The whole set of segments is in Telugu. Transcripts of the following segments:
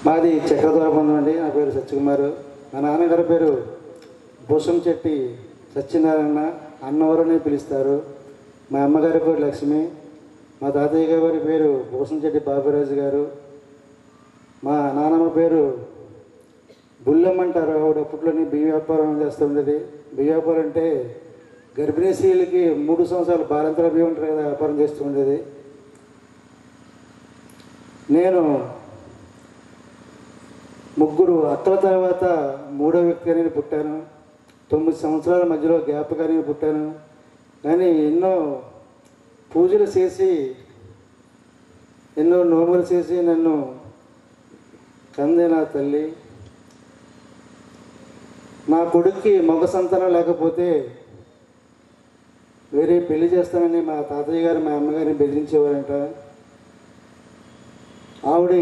మాది చక్రధరబంధం అండి. నా పేరు సత్యకుమారు. మా నాన్నగారి పేరు బోసంచెట్టి సత్యనారాయణ, అన్నవరని పిలుస్తారు. మా అమ్మగారి పేరు లక్ష్మి. మా తాతయ్య గారి పేరు బోసంచెట్టి బాబురాజు గారు. మా నాన్నమ్మ పేరు బుల్లమ్మ అంటారు. ఆవిడ అప్పట్లోని బియ్య వ్యాపారం చేస్తూ ఉండేది. బియ్య వ్యాపారం అంటే గర్భిణీ స్త్రీలకి 3 సంవత్సరాలు బాలంతర బియ్యం ఉంటారు కదా, వ్యాపారం చేస్తూ ఉండేది. నేను ముగ్గురు అత్తల తర్వాత 3వ వ్యక్తిగా నేను పుట్టాను. 9 సంవత్సరాల మధ్యలో గ్యాప్గా నేను పుట్టాను. కానీ ఎన్నో పూజలు చేసి, ఎన్నో నోములు చేసి నన్ను కందే నా తల్లి. నా కొడుక్కి మగ సంతానం లేకపోతే వేరే పెళ్లి చేస్తానని మా తాతయ్య గారు మా అమ్మగారిని బెదిరించేవారంట. ఆవిడ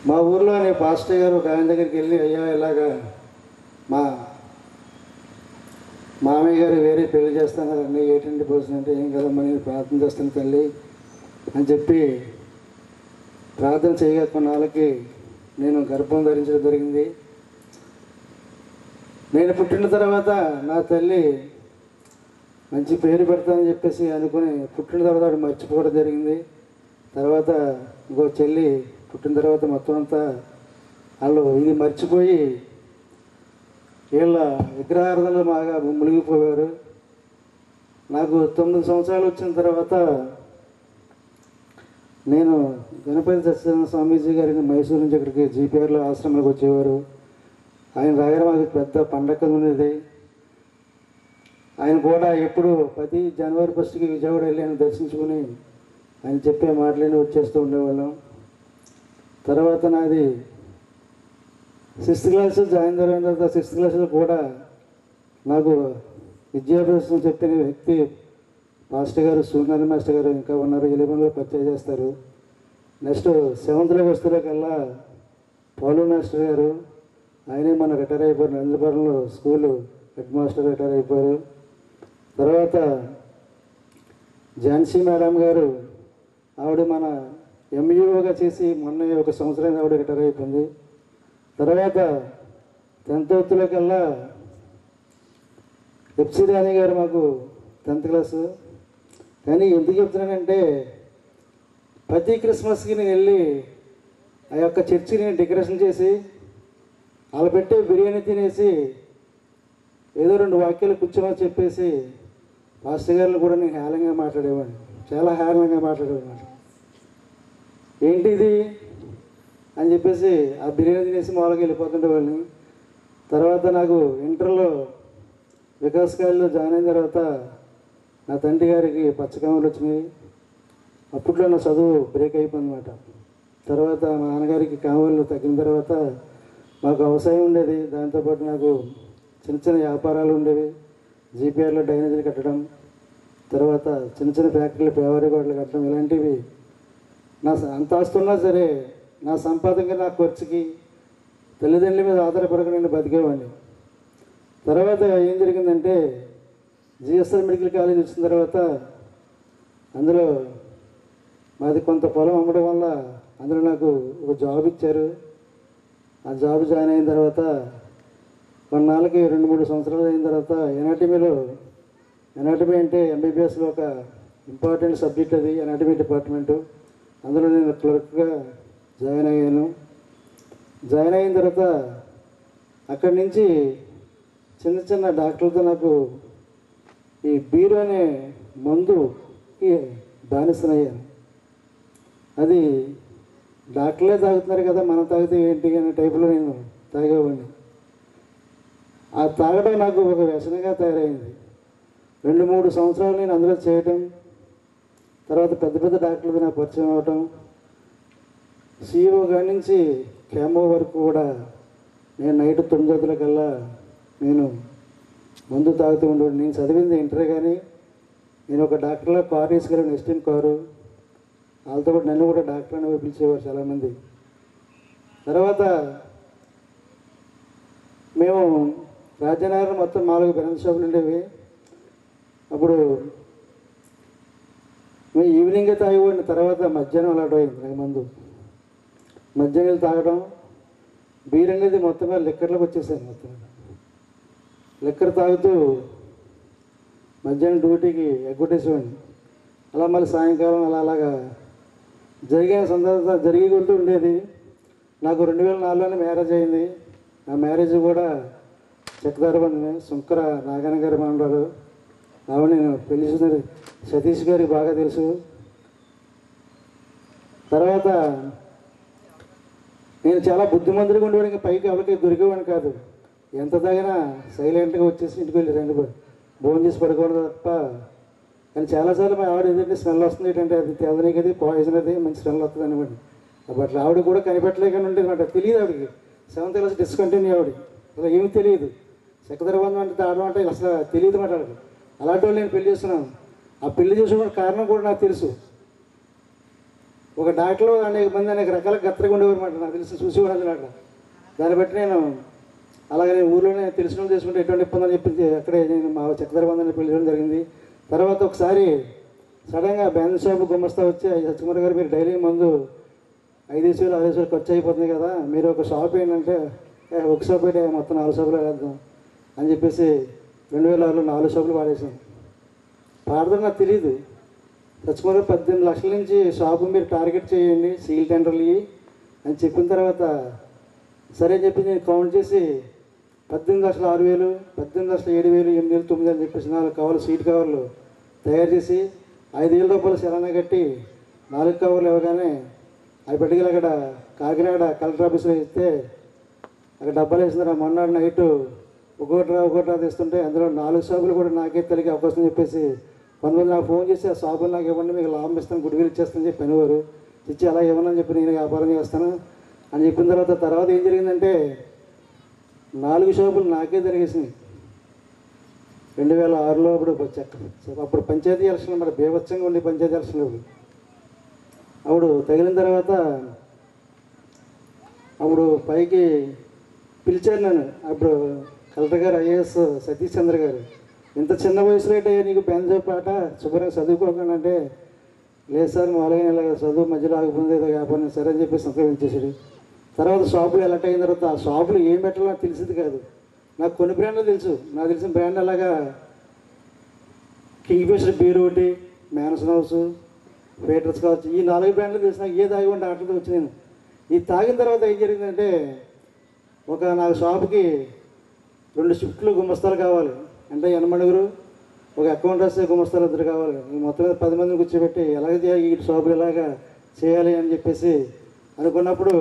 మా ఊర్లోని పాస్టర్ గారు ఒక ఆయన దగ్గరికి వెళ్ళి, అయ్యా ఇలాగా మా మామయ్య గారు వేరే పెళ్లి చేస్తానండి, ఏంటంటే పోసిన అంటే, ఏం కదమ్మా నేను ప్రార్థన చేస్తాను తల్లి అని చెప్పి ప్రార్థన చేయగా కొన్నాళ్ళకి నేను గర్భం ధరించడం జరిగింది. నేను పుట్టిన తర్వాత నా తల్లి మంచి పేరు పెడతానని చెప్పేసి అనుకుని పుట్టిన తర్వాత ఆవిడ మర్చిపోవడం జరిగింది. తర్వాత ఇంకో చెల్లి పుట్టిన తర్వాత మొత్తం అంతా వాళ్ళు ఇది మర్చిపోయి వీళ్ళ విగ్రహార్థంలో బాగా మునిగిపోయారు. నాకు 9 సంవత్సరాలు వచ్చిన తర్వాత నేను గణపతి సత్యనారాయణ స్వామీజీ గారిని మైసూరు నుంచి ఇక్కడికి జీపీఆర్లో ఆశ్రమానికి వచ్చేవారు. ఆయన రాగానే మాకు పెద్ద పండగ ఉండేది. ఆయన కూడా ఎప్పుడు ప్రతి జనవరి 1కి విజయవాడ వెళ్ళి ఆయన దర్శించుకుని ఆయన చెప్పే మాటలని వచ్చేస్తూ ఉండేవాళ్ళం. తర్వాత నాది 6th క్లాస్ జాయిన్ అయిన తర్వాత 6th క్లాస్లో కూడా నాకు విద్యాభ్యాసం చెప్పిన వ్యక్తి మాస్టర్ గారు సూర్యనారాయణ మాస్టర్ గారు ఇంకా ఉన్నారు. 11లో పరిచయం చేస్తారు. నెక్స్ట్ 7th వస్తువులకల్లా పౌలు మాస్టర్ గారు, ఆయనే మన రిటైర్ అయిపోయారు. నందపురంలో స్కూలు హెడ్ మాస్టర్ రిటైర్ అయిపోయారు. తర్వాత ఝాన్సీ మేడం గారు, ఆవిడ మన ఎంఈఓగా చేసి మొన్న 1 సంవత్సరం ఆవిడ రిటైర్ అయిపోయింది. తర్వాత 10th కల్లా ఎఫ్సి రాణి గారు మాకు 10th క్లాసు. కానీ ఎందుకు చెప్తున్నానంటే, ప్రతి క్రిస్మస్కి నేను వెళ్ళి ఆ యొక్క చర్చిని డెకరేషన్ చేసి వాళ్ళు పెట్టే బిర్యానీ తినేసి ఏదో 2 వాక్యాలు కూర్చోమని చెప్పేసి పాస్టర్ గారిని కూడా నేను హేళంగా మాట్లాడేవాడిని. చాలా హేళంగా మాట్లాడేవాడిని. ఏంటిది అని చెప్పేసి ఆ బిర్యానీ తినేసి మామూలుగా వెళ్ళిపోతుండేవాడిని. తర్వాత నాకు ఇంటర్లో వికాస్ కాలేజీలో జాయిన్ అయిన తర్వాత నా తండ్రి గారికి పచ్చకామలు వచ్చినాయి. అప్పట్లో నా చదువు బ్రేక్ అయిపోయిందన్నమాట. తర్వాత మా నాన్నగారికి కామలు తగ్గిన తర్వాత మాకు వ్యవసాయం ఉండేది. దాంతోపాటు నాకు చిన్న చిన్న వ్యాపారాలు ఉండేవి. జీపీఆర్లో డ్రైనేజీలు కట్టడం, తర్వాత చిన్న చిన్న ఫ్యాక్టరీలు పేవరీ గోడలు కట్టడం, ఇలాంటివి. నా అంత ఆస్తున్నా సరే నా సంపాదనకి నా ఖర్చుకి తల్లిదండ్రుల మీద ఆధారపడకుండా నేను బతికేవాడిని. తర్వాత ఏం జరిగిందంటే, జిఎస్ఆర్ మెడికల్ కాలేజ్ వచ్చిన తర్వాత అందులో మాది కొంత పొలం అమ్మడం వల్ల అందులో నాకు ఒక జాబ్ ఇచ్చారు. ఆ జాబ్ జాయిన్ అయిన తర్వాత కొన్నాళ్ళకి 2-3 సంవత్సరాలు అయిన తర్వాత ఎనాటమీ అంటే ఎంబీబీఎస్లో ఒక ఇంపార్టెంట్ సబ్జెక్ట్ అది, ఎనాటమీ డిపార్ట్మెంటు. అందులో నేను క్లర్క్గా జాయిన్ అయ్యాను. జాయిన్ అయిన తర్వాత అక్కడి నుంచి చిన్న చిన్న డాక్టర్లతో నాకు ఈ బీరు అనే మందుకి బానిసనయ్యాను. అది డాక్టర్లే తాగుతున్నారు కదా, మనం తాగితే ఏంటి అనే టైపులో నేను తాగేవాడిని. ఆ తాగడం నాకు ఒక వ్యసనంగా తయారైంది. 2-3 సంవత్సరాలు నేను అందులో చేయటం, తర్వాత పెద్ద పెద్ద డాక్టర్లతో నాకు పరిచయం అవటం, సిఇఓ గారి నుంచి కేమో వరకు కూడా నేను నైట్ 9 కల్లా నేను మందు తాగుతూ ఉండేవాడిని. నేను చదివింది ఇంటర్, కానీ నేను ఒక డాక్టర్లో కారు తీసుకెళ్ళాను, ఎస్టీన్ కారు. వాళ్ళతో కూడా నన్ను కూడా డాక్టర్ అని పిలిచేవారు చాలామంది. తర్వాత మేము రాజ్యనగరం మొత్తం 4 బెల్లం షాపులు ఉండేవి. అప్పుడు మేము ఈవినింగే తాగిపోయిన తర్వాత మధ్యాహ్నం అలాంటి అయింది నాకు మందు. మధ్యాహ్నం తాగడం బీర్ అనేది మొత్తం మీద లిక్కర్లోకి వచ్చేసాను. మొత్తం లిక్కర్ తాగుతూ మధ్యాహ్నం డ్యూటీకి ఎగ్గొట్టేసేవాడిని. అలా మళ్ళీ సాయంకాలం అలాగా జరిగిన సందర్భం జరిగి ఉండేది. నాకు 2004లోనే మ్యారేజ్ అయింది. ఆ మ్యారేజ్ కూడా చక్కదారి బంధమే. శంకర నాగన్న గారి మనవరాలు ఆవిడ నేను పెళ్లి చూసిన సతీష్ గారికి బాగా తెలుసు. తర్వాత నేను చాలా బుద్ధిమంతుడిగా ఉండేవాడికి, పైకి ఎవరికి దొరికేవాడిని కాదు. ఎంత తాగినా సైలెంట్గా వచ్చేసి ఇంటికి వెళ్ళి రెండు భోజనం చేసి పడుకోవడం తప్ప. కానీ చాలాసార్లు మా ఆవిడ ఏంటంటే స్మెల్ వస్తుంది, ఏంటంటే అది తెల్లనికి అది పాయిజన్ అది మంచి స్మెల్ వస్తుంది అనమాట. అప్పట్లో ఆవిడ కూడా కనిపెట్టలేకుండా ఉండేది అనమాట. తెలియదు ఆవిడకి. 7th క్లాస్ డిస్కంటిన్యూ ఆవిడ. అసలు ఏమి తెలియదు. చక్కదర బంధం అంటే తాగడం అంటే అసలు తెలియదు మాట ఆవిడకి. అలాంటి వాళ్ళు నేను పెళ్లి చేస్తున్నాను. ఆ పెళ్లి చేసుకున్న కారణం కూడా నాకు తెలుసు. ఒక డాక్టర్లో అనేక మంది అనేక రకాల గత్తరగా ఉండేవారు అనమాట. నాకు తెలిసి చూసేవాడు అన్నమాట. దాన్ని బట్టి నేను అలాగే నేను ఊళ్ళోనే తెలిసిన వాళ్ళు చేసుకుంటే ఎటువంటి ఇబ్బంది అని చెప్పి అక్కడే నేను మా చక్కదర బంధాన్ని పెళ్లి చేయడం జరిగింది. తర్వాత ఒకసారి సడన్గా బ్యాండ్ షాప్ గుమస్తా వచ్చి, సత్యకుమార్ గారు మీరు డైలీ మందు 5,000 6,000 ఖర్చు అయిపోతుంది కదా, మీరు ఒక షాప్ ఏంటంటే ఒక షాప్ అయితే మొత్తం 4 షాపులు వేద్దాం అని చెప్పేసి 2006లో 4 షాపులు పాడేసాను. పాడడం నాకు తెలియదు. సత్యకుమార్ గారు 18 లక్షల నుంచి షాపు మీరు టార్గెట్ చేయండి, సీల్ టెండర్లు ఇవి అని చెప్పిన తర్వాత సరే అని చెప్పి నేను కౌంట్ చేసి 18,06,000, 18,07,000, 8,000, 9,000 అని చెప్పేసి 4 కవర్లు సీట్ కవర్లు తయారు చేసి 5,000 రూపాయలు సెలనా కట్టి 4 కవర్లు ఇవ్వగానే అవి పట్టుకెళ్ళి అక్కడ కాకినాడ కలెక్టర్ ఆఫీస్లో ఇస్తే అక్కడ డబ్బాలు వేస్తున్నారు. మొన్నటి నైట్ ఒక్కోటి తీస్తుంటే అందులో 4 షాపులు కూడా నాకే తెలియక అవకాశం చెప్పేసి కొంతమంది నాకు ఫోన్ చేసి ఆ షాపులు నాకు ఇవ్వండి, మీకు లాభం ఇస్తాను, గుడివిలు ఇచ్చేస్తానని చెప్పి అనేవారు. ఇచ్చి అలా ఇవ్వనని చెప్పి నేను వ్యాపారం చేస్తాను అని చెప్పిన తర్వాత ఏం జరిగిందంటే 4 షాపులు నాకే జరిగేసినాయి. 2006లో అప్పుడు పంచాయతీ ఎలక్షన్ మరి బీభత్సంగా ఉండే పంచాయతీ ఎలక్షన్లు అప్పుడు తగిలిన తర్వాత అప్పుడు పైకి పిలిచారు నన్ను. అప్పుడు కలెక్టర్ గారు ఐఏఎస్ సతీష్ చంద్ర గారు, ఇంత చిన్న వయసులో అయితే నీకు బెంజో పాట శుభ్రంగా చదువుకోకుండా అంటే, లేదు సార్ మామూలుగా ఇలాగ చదువు మధ్యలో ఆగిపోయింది ఏదో వ్యాపారం సరే అని చెప్పి సంప్రదించేసాడు. తర్వాత షాపులు ఎలక్ట్ అయిన తర్వాత ఆ షాపులు ఏం పెట్టాలో నాకు తెలిసింది కాదు. నాకు కొన్ని బ్రాండ్లు తెలుసు. నాకు తెలిసిన బ్రాండ్ అలాగా కింగ్ ఫిషర్ బీర్ ఒకటి, మ్యాన్సన్ హౌస్, ఫేటర్స్ కావచ్చు, ఈ 4 బ్రాండ్లు తెలిసి నాకు ఏ తాగి ఉంటే ఆటలతో వచ్చి నేను ఈ తాగిన తర్వాత ఏం జరిగిందంటే నాకు షాప్కి 2 షిఫ్ట్లు గుమస్తాలు కావాలి. అంటే ఎనమడుగురు ఒక అకౌంట్ రాసే గుమస్తాలు 2 కావాలి. మొత్తం మీద 10 మందిని కూర్చోబెట్టి ఎలాగ ఈ షాపులు ఎలాగా చేయాలి అని చెప్పేసి అనుకున్నప్పుడు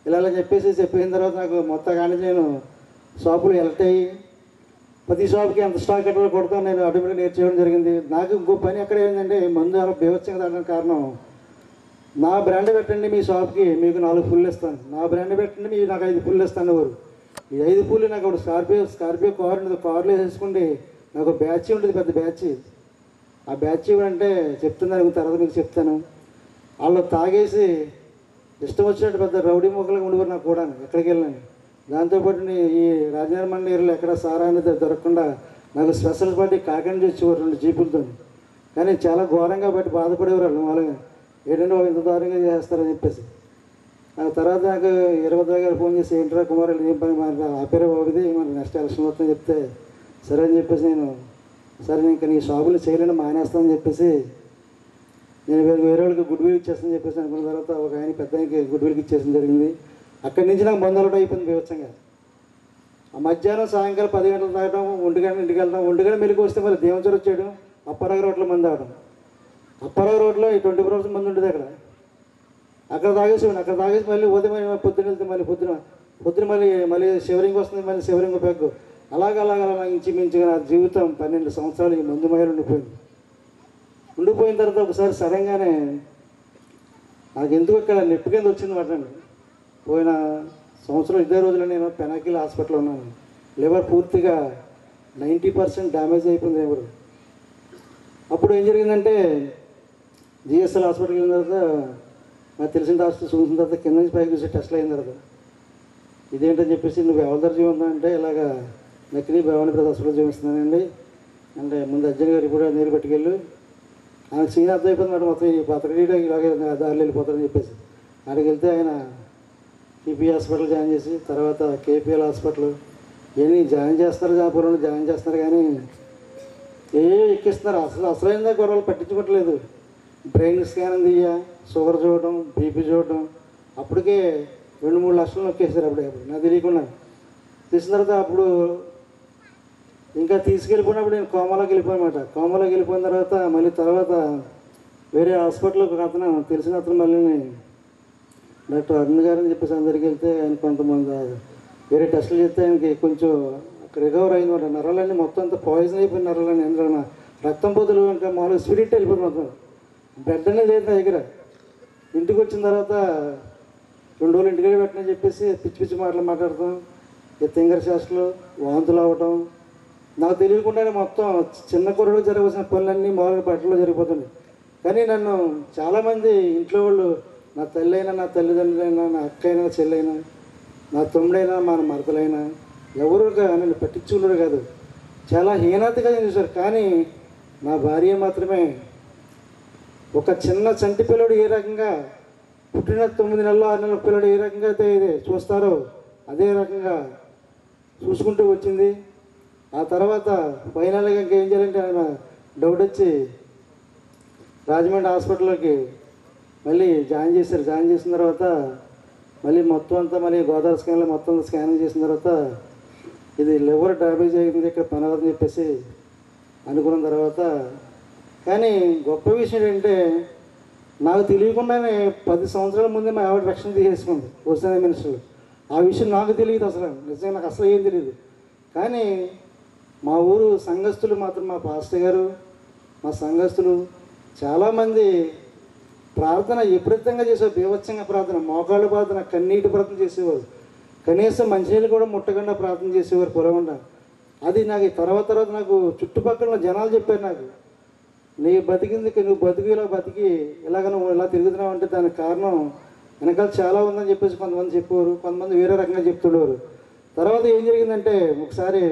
ఇలా చెప్పిన తర్వాత నాకు మొత్తం కానీ నేను షాపులు ఎలక్ట్ అయ్యి ప్రతి షాప్కి ఎంత స్టాక్ ఎట్లా కొడతాను నేను ఆటోమేటిక్గా నేర్చేయడం జరిగింది. నాకు ఇంకో పని ఎక్కడ ఏంటంటే మందు అలా బీభత్సంగా తాగడానికి కారణం, నా బ్రాండ్ పెట్టండి మీ షాప్కి మీకు 4 ఫుల్ ఇస్తాను, నా బ్రాండ్ పెట్టండి మీకు నాకు 5 ఫుల్ ఇస్తాను ఎవరు. ఈ 5 ఫుల్ నాకు ఒక స్కార్పియో కార్ ఉంటుంది. కార్లో వేసేసుకోండి. నాకు బ్యాచ్ ఉంటుంది, పెద్ద బ్యాచ్. ఆ బ్యాచ్ ఇవ్వంటే చెప్తున్నాను, తర్వాత మీకు చెప్తాను. వాళ్ళు తాగేసి ఇష్టం వచ్చినట్టు పెద్ద రౌడీ మొక్కలుగా ఉండేవారు నాకు కూడా ఎక్కడికి వెళ్ళాను. దాంతోపాటు ఈ రాజనగరం ఏరియాలో ఎక్కడ సారా అనేది దొరకకుండా నాకు స్పెషల్ పార్టీ కాకినాడ వచ్చేవారు 2 జీపులతో. కానీ చాలా ఘోరంగా బట్టి బాధపడేవారు వాళ్ళు మామూలుగా, ఏంటంటే వాళ్ళు ఇంత దారుణంగా చేస్తారని చెప్పేసి. ఆ తర్వాత నాకు 20 గారు ఫోన్ చేసి ఏంట్రా కుమార్ ఏం పని మన ఆపేరే బాగుంది మన నెక్స్ట్ ఎలక్షన్ వస్తుందని చెప్తే సరే అని చెప్పేసి నేను సరే ఇంకా నీ షాపులు చేయలేని మానేస్తానని చెప్పేసి నేను వేరే వాళ్ళకి గుడ్ విల్ ఇచ్చేస్తానని చెప్పేసి అనుకున్న తర్వాత ఒక ఆయన పెద్ద ఆయనకి గుడ్ విల్కి ఇచ్చేసిన జరిగింది. అక్కడి నుంచి నాకు మందు అలవాటు అయిపోయింది బీభత్సంగా. ఆ మధ్యాహ్నం సాయంకాలం 10 గంటలు తాగడం, 1 గంట ఇంటికి వెళ్తాం. 1 గంట మెలుగు వస్తే మళ్ళీ దేవంచూరు వచ్చేయడం, అప్పారావు రోడ్లో మంది తాగడం. అప్పారావు రోడ్లో ఈ 24 మంది ఉండేది అక్కడ తాగేసేవాడిని. అక్కడ తాగేసి మళ్ళీ ఉదయం పొద్దున వెళ్తే మళ్ళీ పొద్దున మళ్ళీ శివరింగ్ వస్తుంది, మళ్ళీ శివరింగ్ పెగ్గు అలాగ ఇంచుమించుగా నా జీవితం 12 సంవత్సరాలు ఈ మందు మహిళ ఉండిపోయిన తర్వాత ఒకసారి సడన్గానే నాకు ఎందుకు ఇక్కడ నొప్పి కింద వచ్చింది మాట్లాడండి. పోయిన సంవత్సరం ఇదే రోజులో నేను పెనాకిల్ హాస్పిటల్లో ఉన్నాను. లివర్ పూర్తిగా 90% డ్యామేజ్ అయిపోయింది లివర్. అప్పుడు ఏం జరిగిందంటే జిఎస్ఎల్ హాస్పిటల్కి వెళ్ళిన తర్వాత నాకు తెలిసిన డాక్టర్ చూసిన తర్వాత కింద నుంచి పైకి చూసి టెస్ట్లు అయిన తర్వాత ఇదేంటని చెప్పేసి నువ్వు ఎవరి జీవితం అంటే ఇలాగా నకిలీ భవానీ ప్రసాద్ హాస్పిటల్ చూపిస్తున్నానండి అంటే ముందు అర్జున్ గారు ఇప్పుడు నీరు పట్టుకెళ్ళు ఆయన సీన్ అర్థం అయిపోయింది మేడం, మొత్తం ఈ బతకడీలో ఇలాగే దారిలో వెళ్ళిపోతారని చెప్పేసి అక్కడికి వెళ్తే ఆయన ఈపీ హాస్పిటల్ జాయిన్ చేసి తర్వాత కేపీఎల్ హాస్పిటల్ ఇవన్నీ జాయిన్ చేస్తారు, జాపురంలో జాయిన్ చేస్తున్నారు. కానీ ఎక్కిస్తున్నారు. అసలైన గొడవలు పట్టించుకోవట్లేదు. బ్రెయిన్ స్కాన్ తీయ, షుగర్ చూడటం, బీపీ చూడటం, అప్పటికే 2-3 లక్షలు నొక్కేశారు. అప్పుడే నాకు తెలియకుండా తీసిన తర్వాత అప్పుడు ఇంకా తీసుకెళ్ళిపోయినప్పుడు నేను కోమాలోకి వెళ్ళిపోయానమాట. కోమాలోకి వెళ్ళిపోయిన తర్వాత మళ్ళీ తర్వాత వేరే హాస్పిటల్కి ఒక అతను తెలిసిన అతను మళ్ళీ డాక్టర్ అరుణ్ గారు అని చెప్పేసి అందరికి వెళ్తే ఆయన కొంతమంది వేరే టెస్టులు చేస్తే ఆయనకి కొంచెం రికవర్ అయిందన్నమాట. నరాలన్నీ మొత్తం అంతా పాయిజన్ అయిపోయిన నరాలన్నీ ఎందుకంటే రక్తం పొదులు ఇంకా మామూలుగా స్పిరిట్ వెళ్ళిపోయింది మొత్తం. బెడ్ అనేది లేదు నా దగ్గర. ఇంటికి వచ్చిన తర్వాత 2 రోజులు ఇంటికి పెట్టని చెప్పేసి పిచ్చి పిచ్చి మాటలు మాట్లాడతాం, తింగర శాస్త్రాలు, వాంతులు అవ్వటం, నాకు తెలియకుండానే మొత్తం చిన్న కుర్రలో జరగవలసిన పనులన్నీ మామూలుగా బట్టల్లో జరిగిపోతుంది. కానీ నన్ను చాలామంది ఇంట్లో వాళ్ళు, నా తల్లి అయినా, నా తల్లిదండ్రులైనా, నా అక్క అయినా, చెల్లైనా, నా తమ్ముడైనా, మన మరదలైనా ఎవరు నన్ను పట్టించుకున్నారు కాదు. చాలా హీనతగా చూశారు. కానీ నా భార్య మాత్రమే ఒక చిన్న చంటి పిల్లడు ఏ రకంగా పుట్టిన 9 నెలలు 6 నెలల పిల్లడు ఏ రకంగా అయితే చూస్తారో అదే రకంగా చూసుకుంటూ వచ్చింది. ఆ తర్వాత ఫైనల్గా ఇంకేం చేయాలంటే ఆయన డౌట్ వచ్చి రాజమండ్రి హాస్పిటల్లోకి మళ్ళీ జాయిన్ చేశారు. జాయిన్ చేసిన తర్వాత మళ్ళీ మొత్తం అంతా మళ్ళీ గోదావరి స్కాన్లో మొత్తం స్కానింగ్ చేసిన తర్వాత ఇది లివర్ డ్యామేజ్ అయింది, ఇక్కడ పని అవ్వదని చెప్పేసి అనుకున్న తర్వాత, కానీ గొప్ప విషయం ఏంటంటే నాకు తెలియకుండానే 10 సంవత్సరాల ముందే మా ఆవిడ రక్షణ తీసేసుకుంది వస్తున్న మినిస్టర్లు. ఆ విషయం నాకు తెలియదు, అసలు నిజంగా నాకు అసలు ఏం తెలియదు. కానీ మా ఊరు సంఘస్థులు మాత్రం, మా పాస్టర్ గారు, మా సంఘస్థులు చాలామంది ప్రార్థన విపరీతంగా చేసేవారు. బీభత్సంగా ప్రార్థన, మోకాళ్ళ ప్రార్థన, కన్నీటి ప్రార్థన చేసేవారు. కనీసం మంచినీళ్ళు కూడా ముట్టకుండా ప్రార్థన చేసేవారు పొలకుండా. అది నాకు తర్వాత నాకు చుట్టుపక్కల జనాలు చెప్పారు, నాకు నీ బతికింది, నువ్వు బతికి ఇలా బతికి ఇలాగ నువ్వు ఇలా తిరుగుతున్నావు అంటే దానికి కారణం వెనకాల చాలా ఉందని చెప్పేసి కొంతమంది చెప్పేవారు, కొంతమంది వేరే రకంగా చెప్తుండేవారు. తర్వాత ఏం జరిగిందంటే ఒకసారి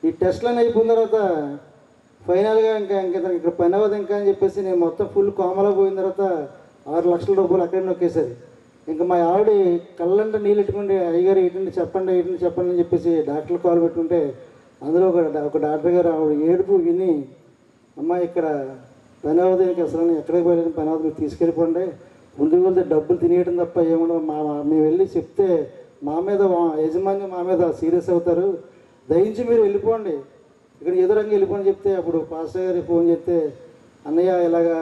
ఈ టెస్ట్లను అయిపోయిన తర్వాత ఫైనల్గా ఇంకా ఇక్కడ పని అవ్వదు ఇంకా అని చెప్పేసి నేను మొత్తం ఫుల్ కోమలో పోయిన తర్వాత 6 లక్షల రూపాయలు అక్కడే నొక్కేశారు. ఇంకా మా ఆవిడ కళ్ళంటే నీళ్ళు పెట్టుకుంటే అయ్యగారు ఏంటంటే చెప్పండి అని చెప్పేసి డాక్టర్లు కాల్ పెట్టుకుంటే అందులో ఒక డాక్టర్ గారు ఆవిడ ఏడుపు విని, అమ్మ ఇక్కడ పని అవ్వదు, ఇంకా అసలు ఎక్కడికి పోయలేని పని అవ్వదు, మీరు తీసుకెళ్ళిపోండి, ముందుకు వెళ్తే డబ్బులు తినేయడం తప్ప ఏమన్నా మేము వెళ్ళి చెప్తే మా మీద యజమాని మా మీద సీరియస్ అవుతారు, దయించి మీరు వెళ్ళిపోండి, ఇక్కడ ఎదురంగా వెళ్ళిపోండి చెప్తే అప్పుడు పాస్టర్ గారికి ఫోన్ చేస్తే, అన్నయ్య ఇలాగా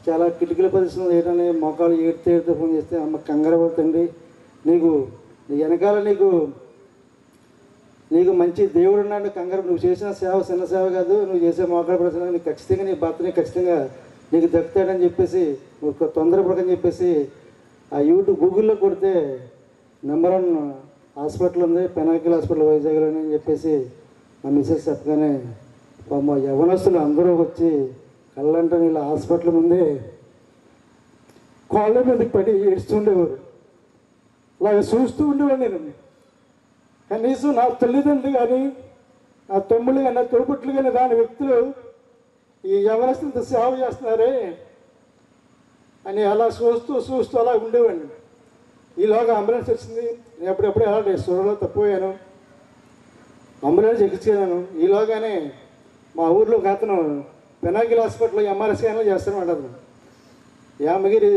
చాలా కిటికీల పరిస్థితులు ఏంటని మొక్కలు ఏడితే ఫోన్ చేస్తే, అమ్మ కంగారు పడుతుంది, నీకు నీ వెనకాల నీకు మంచి దేవుడు ఉన్నాడు, కంగారు, నువ్వు చేసిన సేవ చిన్న సేవ కాదు, నువ్వు చేసే మోకాళ్ళ ప్రశ్న నీకు ఖచ్చితంగా నీ భర్తని ఖచ్చితంగా నీకు దక్కుతాడని చెప్పేసి, నువ్వు తొందరపడకని చెప్పేసి ఆ గూగుల్లో కొడితే నెంబర్ 1 హాస్పిటల్ ఉంది, పెనాకిల్ హాస్పిటల్ వైజాగ్లోనే అని చెప్పేసి మా మిస్సెస్ చెప్పగానే మా యవనస్తులు అందరూ వచ్చి కళ్ళంటే వీళ్ళ హాస్పిటల్ ముందే కాళ్ళ మీదకి పడి ఏడుస్తుండేవారు. అలాగే చూస్తూ ఉండేవాడు నేను. కనీసం నా తల్లిదండ్రులు కానీ, నా తమ్ముళ్ళు కానీ, నా తోబుట్లు కానీ రాని వ్యక్తులు ఈ యవనస్తులతో సేవ చేస్తున్నారే అని అలా చూస్తూ అలా ఉండేవాడిని. ఈలోగా అంబులెన్స్ వచ్చింది. నేను ఎప్పుడెప్పుడే అలా సూరలో తప్పిపోయాను, అంబులెన్స్ ఎక్కించాను. ఈలోగానే మా ఊర్లో ఒక అతను పెనాకిల్ హాస్పిటల్లో ఎంఆర్ఐ స్కాన్లో చేస్తానమాట. అతను యామగిరి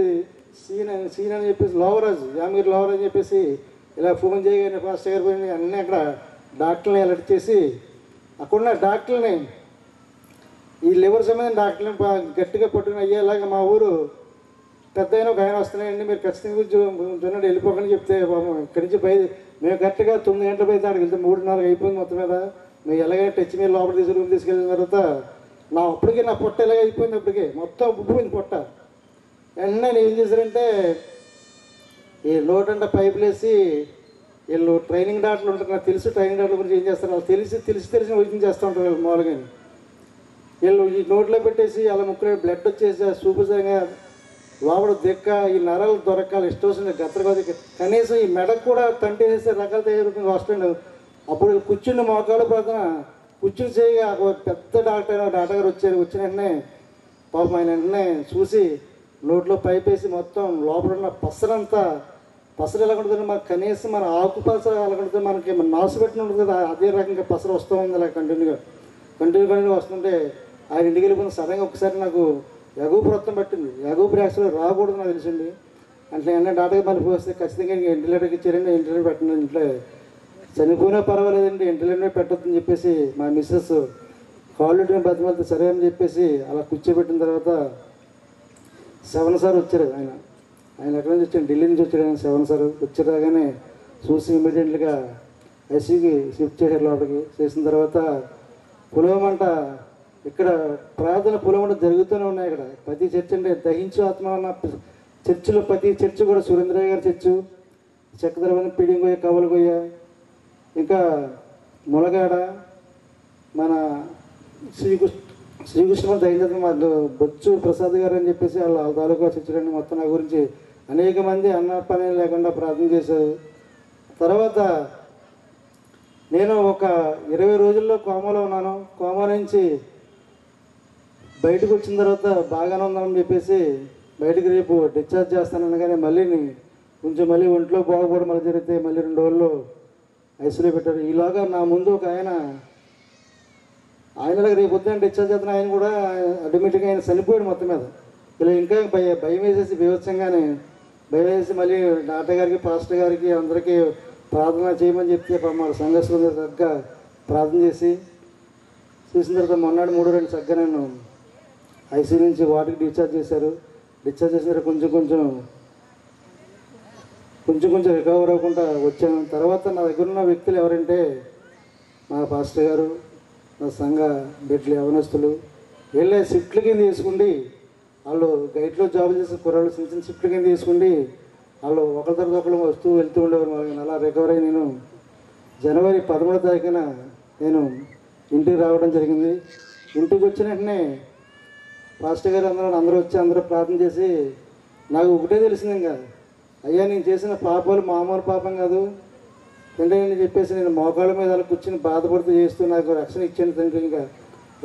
సీన్ అని చెప్పేసి యామగిరి లోవరాజు అని చెప్పేసి ఇలా ఫోన్ చేయగానే ఫాస్ట్ గారు పోయి అన్నీ అక్కడ డాక్టర్ని అలర్ట్ చేసి అక్కడున్న డాక్టర్ని, ఈ లివర్ సంబంధించిన డాక్టర్ని గట్టిగా పట్టుకుని అయ్యేలాగా మా ఊరు పెద్ద అయినా ఒక ఆయన వస్తున్నాయండి, మీరు ఖచ్చితంగా జొన్నడు వెళ్ళిపోకని చెప్తే పాపం ఇక్కడి నుంచి మేము కరెక్ట్గా 9 గంటల పోయి దానికి వెళ్తే 3:30 అయిపోయింది మొత్తం మీద. మేము ఎలాగైనా టచ్ మీద లోపల తీసుకెళ్ళిన తర్వాత అప్పటికే నా పొట్ట ఎలాగ అయిపోయింది, అప్పటికే మొత్తం ఉబ్బిపోయింది పొట్ట. వెంటనే నేను ఏం చేశారంటే ఈ నోటంట పైపులు వేసి, వీళ్ళు ట్రైనింగ్ డాక్టర్లు ఉంటారు, నాకు తెలుసు ట్రైనింగ్ డాక్టర్ల గురించి ఏం చేస్తారు, వాళ్ళు తెలిసిన వైద్యం చేస్తూ ఉంటారు వీళ్ళు మామూలుగా. వీళ్ళు ఈ నోట్లో పెట్టేసి అలా ముక్కులో బ్లడ్ వచ్చేసి చూపించగా లోపల దిక్క, ఈ నరాలు దొరకాలి, ఇష్టం వచ్చింది గత్తరగోది, కనీసం ఈ మెడకు కూడా తంటేసేస్తే రకాలు తయారవుతుంది వస్తుంది. అప్పుడు కూర్చుని మోకాలు ప్రార్థన కూర్చుని చేయగా ఒక పెద్ద డాక్టర్ గారు వచ్చారు. వచ్చిన వెంటనే పాపం ఆయన వెంటనే చూసి నోట్లో పైప్ వేసి మొత్తం లోపల ఉన్న పసరంతా, పసరు ఎలా ఉంటుంది మనకు, కనీసం మన ఆకు పసరు ఎలా ఉంటుంది మనకి, మన నాసు పెట్టిన ఉంటుంది కదా, అదే రకంగా పసరు వస్తూ ఉంది అలా కంటిన్యూగా వస్తుంటే ఆయన ఇంటికి వెళ్ళిపోయిన సడన్గా ఒకసారి నాకు ఎగుపు రక్తం పట్టింది. ఎగుపు యాక్చువల్గా రాకూడదు నాకు తెలిసింది. అంటే వెంటనే డాక్టర్ మళ్ళీ వస్తే ఖచ్చితంగా వెంటిలేటర్కి ఇచ్చారండి. వెంటిలేటర్ పెట్టండి, ఇంట్లో చనిపోయినా పర్వాలేదండి వెంటిలేటర్ పెట్టొద్దని చెప్పేసి మా మిస్సెస్ కాళ్ళు బతిమాలతో సరే అని చెప్పేసి అలా కూర్చోబెట్టిన తర్వాత 7 సార్ వచ్చారు. ఆయన ఎక్కడి నుంచి వచ్చాడు, ఢిల్లీ నుంచి వచ్చాడు ఆయన. 7 సార్ వచ్చేదాగానే చూసి ఇమీడియట్గా ఐసీయూకి షిఫ్ట్ చేశారు లోపలికి. చేసిన తర్వాత పులవమంట, ఇక్కడ ప్రార్థన పులవమంట జరుగుతూనే ఉన్నాయి. ఇక్కడ ప్రతి చర్చ్ అంటే దహించు ఆత్మ ఉన్న చర్చిలో ప్రతి చర్చ్ కూడా సురేంద్రయ్య గారి చర్చు, చక్రధరమైన పీడింగొయ్య, కవలగొయ్య, ఇంకా ములగాడ, మన శ్రీకృష్ణ దైంద్ర మా బొచ్చు ప్రసాద్ గారు అని చెప్పేసి వాళ్ళ తాలూకా చర్చలండి. మొత్తం నా గురించి అనేక మంది అన్న పని లేకుండా ప్రార్థన చేశారు. తర్వాత నేను ఒక 20 రోజుల్లో కోమాలో ఉన్నాను. కోమా నుంచి బయటకు వచ్చిన తర్వాత బాగానే ఉందామని చెప్పేసి బయటకు రేపు డిశ్చార్జ్ చేస్తానని, కానీ కొంచెం మళ్ళీ ఒంట్లో బాగుపడి మళ్ళీ జరిగితే మళ్ళీ 2 రోజుల్లో ఐసీయూలో పెట్టారు. ఈలోగా నా ముందు ఒక ఆయన రేపు పొద్దున్న డిశ్చార్జ్ చేస్తున్న ఆయన కూడా ఆటోమేటిక్గా ఆయన చనిపోయాడు మొత్తం మీద. ఇలా ఇంకా భయం వేసేసి బీభత్సంగానే భయం వేసి మళ్ళీ డాక్టర్ గారికి, పాస్టర్ గారికి అందరికీ ప్రార్థన చేయమని చెప్తే మా సంఘర్షణ చక్కగా ప్రార్థన చేసిన తర్వాత మొన్నటి 3-2 చక్కగా నేను ఐసీయూ నుంచి వాటికి డిశ్చార్జ్ చేశారు. డిశ్చార్జ్ చేసిన కొంచెం రికవర్ అవ్వకుండా వచ్చాను. తర్వాత నా దగ్గర ఉన్న వ్యక్తులు ఎవరంటే మా పాస్టర్ గారు, నా సంఘ బిడ్డలు, యవనస్తులు, వీళ్ళే షిఫ్ట్ల కింద తీసుకుండి వాళ్ళు గైడ్లో జాబ్ చేసే కుర్రాళ్ళు చిన్న షిఫ్ట్ల కింద తీసుకుండి వాళ్ళు ఒకరి తర్వాత ఒకరు వస్తూ వెళ్తూ ఉండేవారు. అలా రికవర్ అయ్యి నేను జనవరి 13వ తారీఖున నేను ఇంటికి రావడం జరిగింది. ఇంటికి వచ్చిన వెంటనే పాస్టర్ గారు అందరూ వచ్చి అందరూ ప్రార్థన చేసి నాకు ఒకటే తెలిసింది, ఇంకా అయ్యా నేను చేసిన పాపాలు మామూలు పాపం కాదు తండ్రి అని చెప్పేసి నేను మోకాళ్ళ మీద అలా కూర్చొని బాధపడుతూ చేస్తూ నాకు రక్షణ ఇచ్చాను తండ్రి. ఇంకా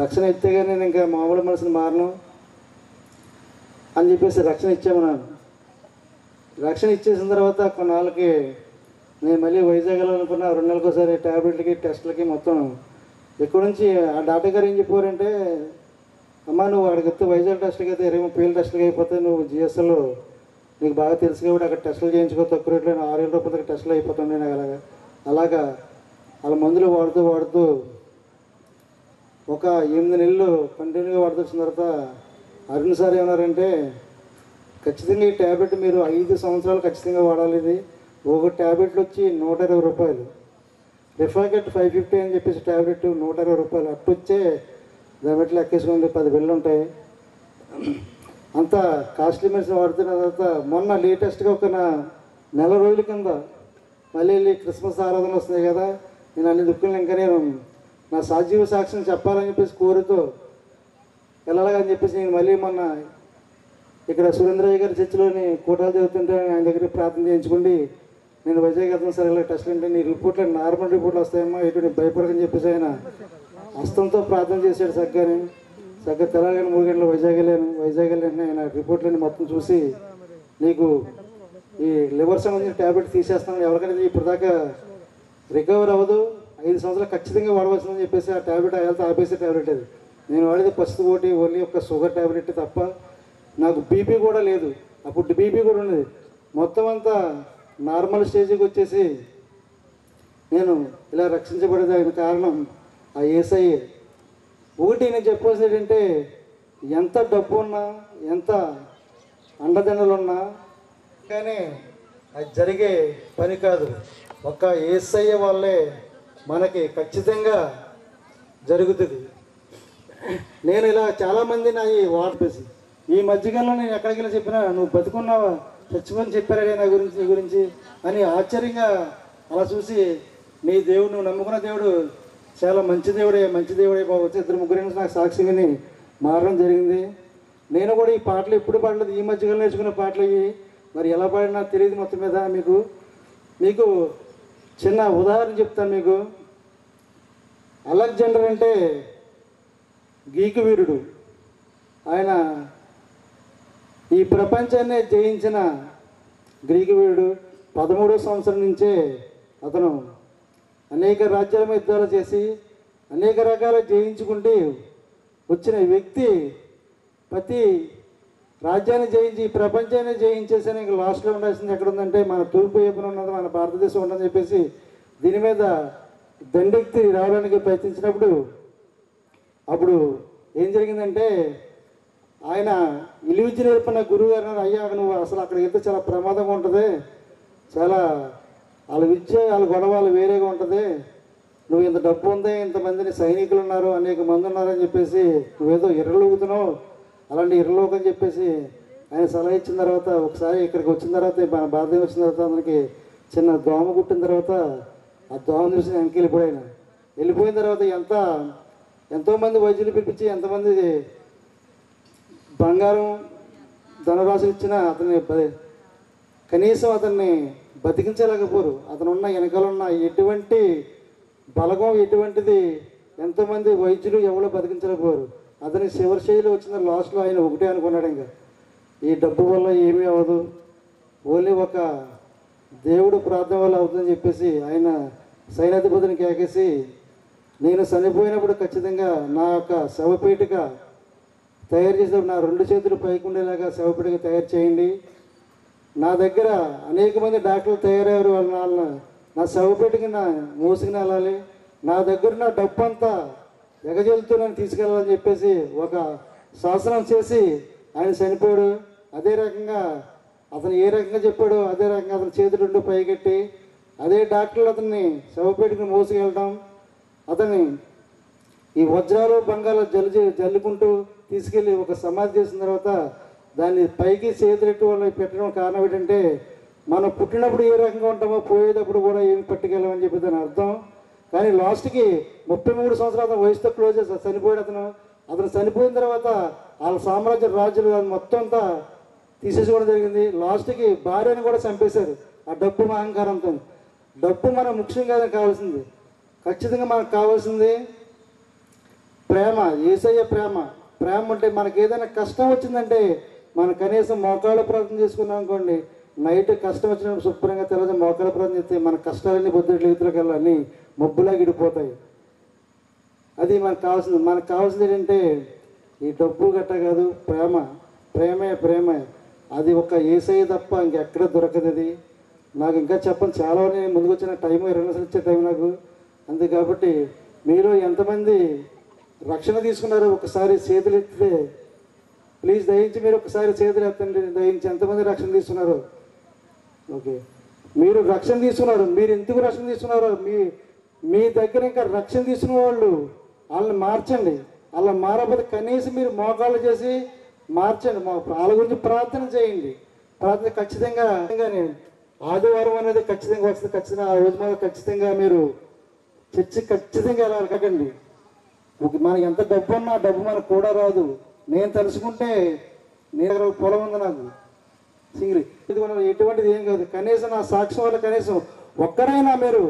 రక్షణ ఇస్తే కానీ నేను ఇంకా మామూలు మనసుని మారను అని చెప్పేసి రక్షణ ఇచ్చామన్నాను. రక్షణ ఇచ్చేసిన తర్వాత కొన్నాళ్ళకి నేను మళ్ళీ వైజాగ్ వెళ్ళాలనుకున్నా. 2 నెలలకు ఒకసారి ట్యాబ్లెట్లకి, టెస్టులకి మొత్తం ఇక్కడ నుంచి ఆ డాక్టర్ గారు ఏం చెప్పారంటే, అమ్మ నువ్వు అక్కడికి వస్తే వైజాగ్ టెస్ట్లకి అయితే 20-30 టెస్టులకి అయిపోతాయి, నువ్వు జిఎస్ఎల్లో నీకు బాగా తెలుసు కాబట్టి అక్కడ టెస్టులు చేయించుకో, తక్కువ రేట్లో 6,000 రూపాయలకి టెస్టులు అయిపోతుండే. నాకు అలాగా వాళ్ళ మందులు వాడుతూ ఒక 8 నెలలు కంటిన్యూగా వాడుతూ వచ్చిన తర్వాత అరుణ్ సార్ ఏమన్నారంటే, ఖచ్చితంగా ఈ ట్యాబ్లెట్ మీరు 5 సంవత్సరాలు ఖచ్చితంగా వాడాలి. ఇది ఒక ట్యాబ్లెట్లు వచ్చి 120 రూపాయలు, రిఫాకెట్ 550 అని చెప్పేసి ట్యాబ్లెట్ 120 రూపాయలు. అట్టు వచ్చే దాని బట్టి లెక్కేసుకోండి 10 బిల్లు ఉంటాయి. అంత కాస్ట్లీ మెడిసిన్ వాడుతున్న తర్వాత మొన్న లేటెస్ట్గా ఒక నెల రోజుల కింద మళ్ళీ క్రిస్మస్ ఆరాధన వస్తున్నాయి కదా, నేను అన్ని దుఃఖాలు ఇంకా నేను నా సజీవ సాక్ష్యం చెప్పాలని చెప్పేసి కోరుతూ వెళ్ళాలని చెప్పేసి నేను మళ్ళీ మొన్న ఇక్కడ సురేంద్రయ్య గారి చర్చిలోని కూటాలు జరుగుతుంటే ఆయన దగ్గర ప్రార్థన చేయించుకోండి, నేను వైజాగ్ వెళ్తాను సార్, ఇలా టెస్టులు అంటే నీ రిపోర్ట్లు నార్మల్ రిపోర్ట్లు వస్తాయమ్మా, ఎటువంటి భయపడకని చెప్పేసి ఆయన హస్తంతో ప్రార్థన చేశాడు. చక్కగా తెలంగాణ 3 గంటలు వైజాగ్ వెళ్ళాను. ఆయన రిపోర్ట్లన్నీ మొత్తం చూసి నీకు ఈ లివర్ సంబంధించిన ట్యాబ్లెట్ తీసేస్తాను, ఎవరికైనా ఇప్పుడు దాకా రికవర్ అవ్వదు, 5 సంవత్సరాలు ఖచ్చితంగా వాడవలసిందని చెప్పేసి ఆ ట్యాబ్లెట్ హెల్త్ ఆపేసే ట్యాబ్లెట్ అది. నేను వాడేది ఫస్ట్ ఓన్లీ ఒక షుగర్ ట్యాబ్లెట్ తప్ప నాకు బీపీ కూడా లేదు. అప్పుడు బీపీ కూడా ఉండేది. మొత్తం అంతా నార్మల్ స్టేజ్కి వచ్చేసి నేను ఇలా రక్షించబడేదానికి కారణం ఆ యేసయ్యే. ఒకటి నేను చెప్పాల్సింది ఏంటంటే, ఎంత డబ్బు ఉన్నా, ఎంత అండదండలు ఉన్నా కానీ అది జరిగే పని కాదు. ఒక్క యేసయ్య వల్లే మనకి ఖచ్చితంగా జరుగుతుంది. నేను ఇలా చాలామంది నా ఈ వార్పేసి ఈ మధ్యకాలంలో నేను ఎక్కడికి వెళ్ళి చెప్పినా నువ్వు బతుకున్నావా, చచ్చిపోని చెప్పారా నా గురించి అని ఆశ్చర్యంగా అలా చూసి, నీ దేవుడు, నువ్వు నమ్ముకున్న దేవుడు చాలా మంచి దేవుడే బాబు, వచ్చి 2-3 నాకు సాక్షి విని మారడం జరిగింది. నేను కూడా ఈ పాటలు ఎప్పుడు పాడలేదు, ఈ మధ్యకాలంలో నేర్చుకున్న పాటలు ఇవి. మరి ఎలా పాడినా తెలియదు. మొత్తం మీద మీకు చిన్న ఉదాహరణ చెప్తాను. మీకు అలెగ్జాండర్ అంటే గ్రీకు వీరుడు. ఆయన ఈ ప్రపంచాన్ని జయించిన గ్రీకు వీరుడు. 13వ సంవత్సరం నుంచే అతను అనేక రాజ్యాల మీద యుద్ధాలు చేసి అనేక రకాలు జయించుకుంటూ వచ్చిన వ్యక్తి. ప్రతి రాజ్యాన్ని జయించి ప్రపంచాన్ని జయించేసి ఇంకా లాస్ట్లో ఉండాల్సింది ఎక్కడ ఉందంటే మన తూర్పు వైపున ఉన్నది, మన భారతదేశం ఉందని చెప్పేసి దీని మీద దండెత్తి రావడానికి ప్రయత్నించినప్పుడు అప్పుడు ఏం జరిగిందంటే ఆయన విలువిద్య నేర్పిన గురువు గారు అన్నారు, అయ్యా నువ్వు అసలు అక్కడికి వెళ్తే చాలా ప్రమాదంగా ఉంటుంది, చాలా వాళ్ళ విద్య వాళ్ళ గొడవలు వేరేగా ఉంటుంది, నువ్వు ఇంత డబ్బు ఉంది, ఇంతమందిని సైనికులు ఉన్నారు, అనేక మంది ఉన్నారని చెప్పేసి నువ్వేదో ఎర్రలోగుతున్నావు, అలాంటి ఎర్రలోకి అని చెప్పేసి ఆయన సలహా ఇచ్చిన తర్వాత ఒకసారి ఇక్కడికి వచ్చిన తర్వాత మన భారతదేశం వచ్చిన తర్వాత అతనికి చిన్న దోమ కుట్టిన తర్వాత ఆ దోమ చూసి వెనక్కి వెళ్ళిపోయాను. వెళ్ళిపోయిన తర్వాత ఎంతోమంది వైద్యులు పిలిపించి ఎంతమంది బంగారం ధనరాశులు ఇచ్చినా అతన్ని కనీసం అతన్ని బతికించలేకపోరు. అతను ఉన్న వెనకాలన్న ఎటువంటి బలగం ఎటువంటిది ఎంతోమంది వైద్యులు ఎవరో బతికించలేకపోరు. అతని చివరి శైలి వచ్చిన లాస్ట్లో ఆయన ఒకటే అనుకున్నాడు, ఇంకా ఈ డబ్బు వల్ల ఏమీ అవ్వదు, ఓన్లీ ఒక దేవుడు ప్రార్థన వల్ల అవుతుందని చెప్పేసి ఆయన సైన్యాధిపతిని కేకేసి నేను చనిపోయినప్పుడు ఖచ్చితంగా నా యొక్క శవపీఠిక తయారు చేసినప్పుడు నా 2 చేతులు పైకి ఉండేలాగా శవపీఠిక తయారు చేయండి, నా దగ్గర అనేక మంది డాక్టర్లు తయారయ్యారు, వాళ్ళ నా శవపేటకి మోసుకుని వెళ్ళాలి, నా దగ్గర నా డబ్బు అంతా ఎగజెలుతూ నన్ను తీసుకెళ్ళాలని చెప్పేసి ఒక శాసనం చేసి ఆయన చనిపోయాడు. అదే రకంగా అతను ఏ రకంగా చెప్పాడో అదే రకంగా అతని చేతులు 2 పైకెట్టి అదే డాక్టర్లు అతన్ని శవపేటకి మోసుకెళ్ళడం, అతన్ని ఈ వజ్రాలు బంగారు జల్లుకుంటూ తీసుకెళ్ళి ఒక సమాధి చేసిన తర్వాత దాన్ని పైకి చేతులెట్టు వాళ్ళు పెట్టడం కారణం ఏంటంటే మనం పుట్టినప్పుడు ఏ రకంగా ఉంటామో పోయేటప్పుడు కూడా ఏమి పట్టుకెళ్ళమని చెప్పి దాని అర్థం. కానీ లాస్ట్కి 33 సంవత్సరాల వయసుతో క్లోజ్ చేస్తారు, చనిపోయాడు అతను చనిపోయిన తర్వాత వాళ్ళ సామ్రాజ్య రాజులు మొత్తం అంతా తీసేసుకోవడం జరిగింది. లాస్ట్కి భార్యను కూడా చంపేశారు ఆ డబ్బు అహంకారంతో. డబ్బు మనం ముఖ్యంగా కావాల్సింది, ఖచ్చితంగా మనకు కావాల్సింది ప్రేమ, యేసయ్య ప్రేమ. ప్రేమ అంటే మనకి ఏదైనా కష్టం వచ్చిందంటే మనం కనీసం మోకాళ్ళ ప్రార్థన చేసుకున్నాం అనుకోండి, నైట్ కష్టం వచ్చినప్పుడు శుభ్రంగా తెల్లది మోకాళ్ళ ప్రార్థన చేస్తే మన కష్టాలన్నీ పొద్దుటి లీతులకు వెళ్ళాలని మబ్బులా గిడిపోతాయి. అది మనకు కావాల్సింది. మనకు కావాల్సింది ఏంటంటే ఈ డబ్బు గట్ట కాదు, ప్రేమ. ప్రేమే. అది ఒక యేసయ్య తప్ప ఇంకెక్కడ దొరకదు. అది నాకు ఇంకా చెప్పని చాలా నేను ముందుకు వచ్చిన టైం 2 నిమిషాలు ఇచ్చే టైం నాకు అంతే. కాబట్టి మీరు ఎంతమంది రక్షణ తీసుకున్నారో ఒకసారి చేతులు ఎత్తితే ప్లీజ్ దయించి మీరు ఒకసారి చేతులు ఎత్తండి. దయించి ఎంతమంది రక్షణ తీసుకున్నారు? ఓకే, మీరు రక్షణ తీసుకున్నారు. మీరు ఎందుకు రక్షణ తీసుకున్నారో మీ దగ్గర ఇంకా రక్షణ తీసుకున్న వాళ్ళని మార్చండి. అలా మారకపోతే కనీసం మీరు మోకాళ్ళు చేసి మార్చండి. వాళ్ళ గురించి ప్రార్థన చేయండి. ప్రార్థన ఖచ్చితంగా ఆదివారం అనేది ఖచ్చితంగా వస్తుంది. ఖచ్చితంగా ఆ రోజు మీద ఖచ్చితంగా మీరు చర్చి ఖచ్చితంగా వెళ్ళాలి. కదండి మనకి ఎంత డబ్బు ఉన్నా డబ్బు మనకు కూడా రాదు. నేను తెలుసుకుంటే నేను దగ్గర పొలం ఉంది నాకు సింగిల్, ఇది ఎటువంటిది ఏం కాదు. కనీసం నా సాక్ష్యం వల్ల కనీసం ఒక్కరైనా మీరు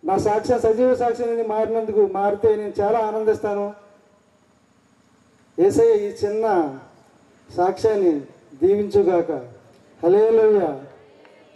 నా సాక్ష్యం సజీవ సాక్ష్యం మారితే నేను చాలా ఆనందిస్తాను. యేసయ్య ఈ చిన్న సాక్ష్యాన్ని దీవించుగాక. హల్లెలూయా.